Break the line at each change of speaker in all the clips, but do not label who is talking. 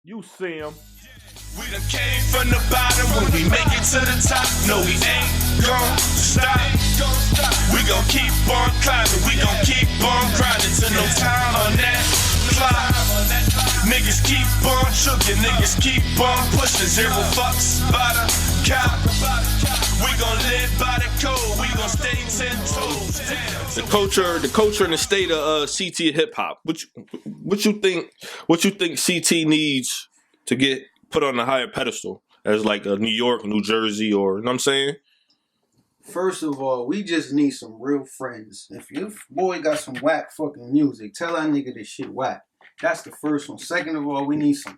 You see him.
We done came from the bottom, when we make it to the top, no we ain't gon' stop. We gon' keep on climbing, we gon' keep on grinding till no time on that clock. Niggas keep on chugging, niggas keep on pushing, zero fucks by the cop. We gon' live by the code, we gon' stay 10 toes down.
The culture and the state of CT hip hop. What you think CT needs to get put on a higher pedestal as like a New York, New Jersey, or you know what I'm saying?
First of all, we just need some real friends. If your boy got some whack fucking music, tell that nigga this shit whack. That's the first one. Second of all, we need some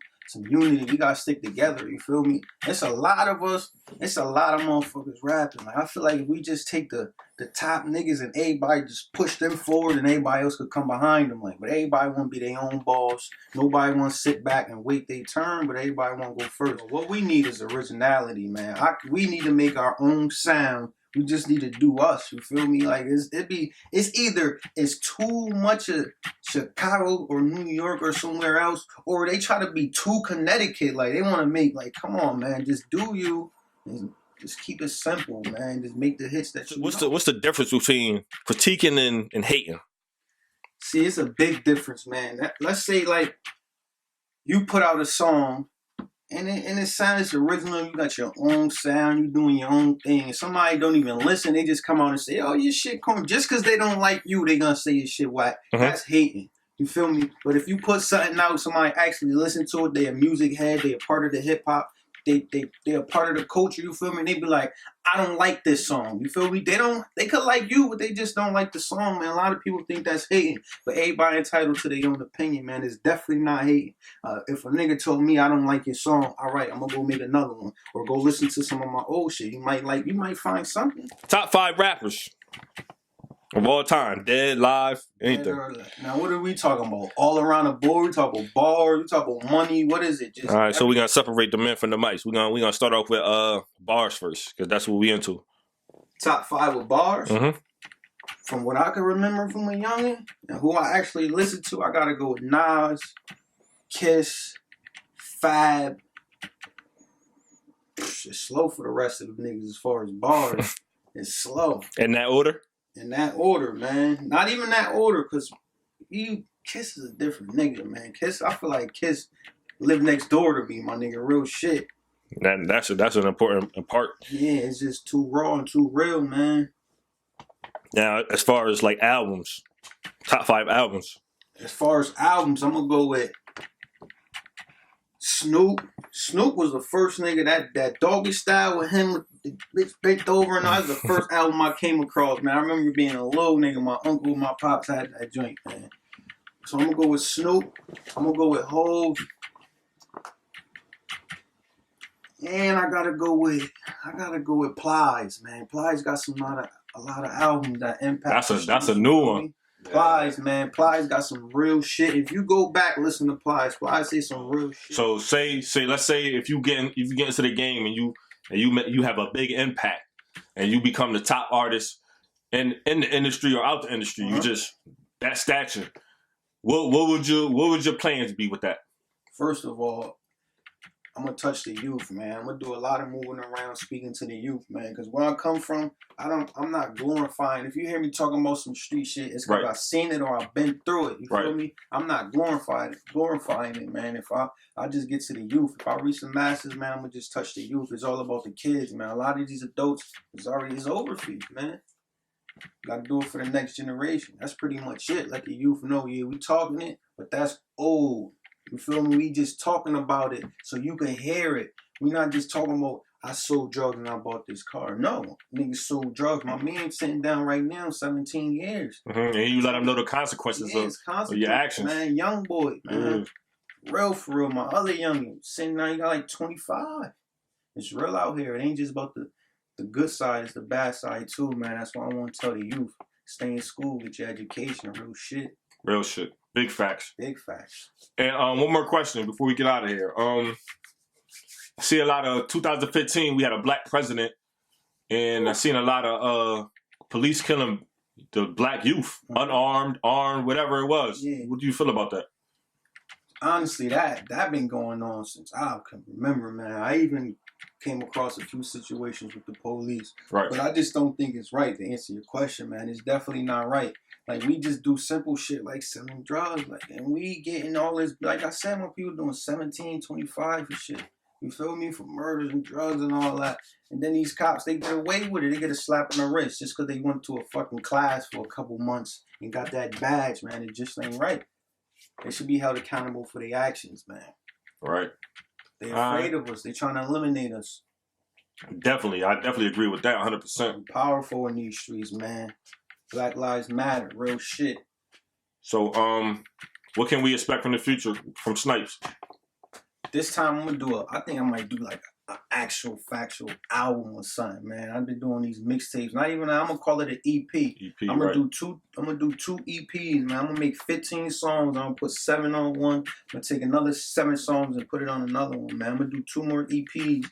unity. We gotta stick together, you feel me? It's a lot of us, it's a lot of motherfuckers rapping. Like I feel like if we just take the top niggas and everybody just push them forward and everybody else could come behind them. Like, but everybody wanna be their own boss. Nobody wanna sit back and wait their turn, but everybody wanna go first. But what we need is originality, man. We need to make our own sound. We just need to do us. You feel me? Like it's either it's too much of Chicago or New York or somewhere else, or they try to be too Connecticut. Like they want to make like, come on, man, just do you, and just keep it simple, man. Just make the hits that you.
What's the difference between critiquing and hating?
See, it's a big difference, man. Let's say like you put out a song. And it sounds original. You got your own sound. You doing your own thing. And somebody don't even listen. They just come out and say, "Oh, your shit corny." Just because they don't like you, they gonna say your shit whack. That's hating. You feel me? But if you put something out, somebody actually listen to it. They a music head. They a part of the hip hop. They a part of the culture. You feel me? And they be like, "I don't like this song." You feel me? They could like you, but they just don't like the song, man. A lot of people think that's hating, but everybody entitled to their own opinion, man. It's definitely not hating. If a nigga told me I don't like your song, all right, I'm gonna go make another one or go listen to some of my old shit. You might find something.
Top 5 rappers of all time, dead, live, anything.
Now, what are we talking about? All around the board? We talk about bars? We talk about money? What is it?
All right, so we're gonna separate the men from the mics. We're gonna start off with bars first, because that's what we into.
Top 5 with bars?
Mm-hmm.
From what I can remember from a youngin', and who I actually listened to, I gotta go with Nas, Kiss, Fab. It's slow for the rest of the niggas as far as bars. It's slow.
In that order?
In that order, man. Not even that order, because Kiss is a different nigga, man. Kiss, I feel like Kiss live next door to me, my nigga. Real shit.
That's an important part.
Yeah, it's just too raw and too real, man.
Now, as far as like albums, top 5 albums.
As far as albums, I'm gonna go with Snoop. Snoop was the first nigga, that Doggy Style with him with the bitch bent over, and that was the first album I came across, man. I remember being a little nigga. My uncle, my pops had that joint, man. So I'm gonna go with Snoop. I'm gonna go with Hov. And I gotta go with Plies, man. Plies got a lot of albums that impact.
That's a new one.
Plies, man. Plies got some real shit. If you go back, listen to Plies. Plies say some real shit.
So let's say if you get into the game and you have a big impact and you become the top artist in the industry or out the industry, you just that stature. What would your plans be with that?
First of all, I'm gonna touch the youth, man. I'm gonna do a lot of moving around, speaking to the youth, man. Because where I come from, I'm not glorifying. If you hear me talking about some street shit, it's because I've seen it or I've been through it. You feel me? I'm not glorifying it, man. If I just get to the youth, if I reach the masses, man, I'm gonna just touch the youth. It's all about the kids, man. A lot of these adults, it's over for you, man. Gotta do it for the next generation. That's pretty much it. Let the youth know, yeah, we talking it, but that's old. You feel me? We just talking about it so you can hear it. We not just talking about, I sold drugs and I bought this car. No, niggas sold drugs. My man sitting down right now, 17 years.
And you let them know the consequences of your actions.
Man, young boy, man. Real for real. My other youngin' sitting down, he got like 25. It's real out here. It ain't just about the good side, it's the bad side too, man. That's why I want to tell the youth. Stay in school, get your education, real shit.
Real shit. Big facts.
Big facts.
And one more question before we get out of here. I see a lot of 2015, we had a black president, and I seen a lot of police killing the black youth, unarmed, armed, whatever it was. Yeah. What do you feel about that?
honestly, that been going on since I can remember, man. I even came across a few situations with the police.
Right.
But I just don't think it's right to answer your question, man. It's definitely not right. Like, we just do simple shit like selling drugs. Like, and we getting all this, like I said, when people doing 17, 25 for shit. You feel me? For murders and drugs and all that. And then these cops, they get away with it. They get a slap on the wrist just because they went to a fucking class for a couple months and got that badge, man. It just ain't right. They should be held accountable for their actions, man.
Right.
They're afraid of us. They're trying to eliminate us.
Definitely. I definitely agree with that 100%.
We're powerful in these streets, man. Black Lives Matter. Real shit.
So, what can we expect from the future from Snipes?
This time I'm gonna I think I might do like an actual factual album or something, man. I've been doing these mixtapes. Not even I'm gonna call it an EP. I'm gonna do two EPs, man. I'm gonna make 15 songs. I'm gonna put 7 on one. I'm gonna take another 7 songs and put it on another one, man. I'm gonna do 2 more EPs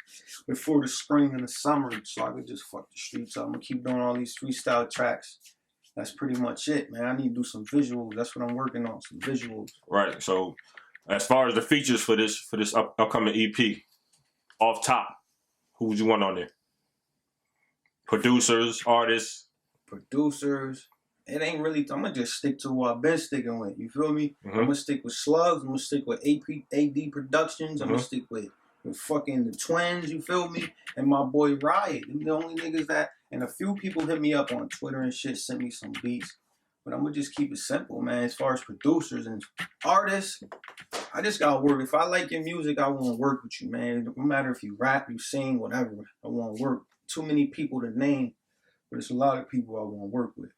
before the spring and the summer, so I could just fuck the streets up. I'm gonna keep doing all these freestyle tracks. That's pretty much it, man. I need to do some visuals. That's what I'm working on, some visuals.
Right. So, as far as the features for this upcoming EP, off top, who would you want on there? Producers, artists?
Producers. It ain't really, I'm going to just stick to what I've been sticking with. You feel me?
Mm-hmm.
I'm going to stick with Slugs. I'm going to stick with AD Productions. I'm going to stick with fucking the Twins, you feel me? And my boy Riot. Them the only niggas that, and a few people hit me up on Twitter and shit, sent me some beats. But I'm going to just keep it simple, man. As far as producers and artists, I just got to work. If I like your music, I want to work with you, man. No matter if you rap, you sing, whatever. I want to work. Too many people to name, but it's a lot of people I want to work with.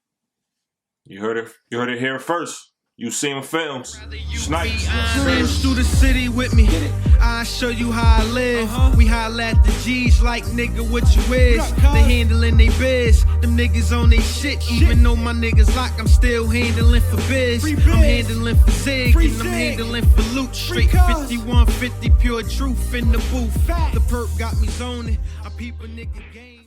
You heard it here first. You seen films. Snipes.
Dance through the city with me. I show you how I live. We holla at the G's like nigga what you is. They handling they biz. Them niggas on they shit. Even though my niggas lock, I'm still handling for biz. I'm handling for Zig and I'm handling for loot. Straight 5150 pure truth in the booth. The perp got me zoning. I peep a nigga game.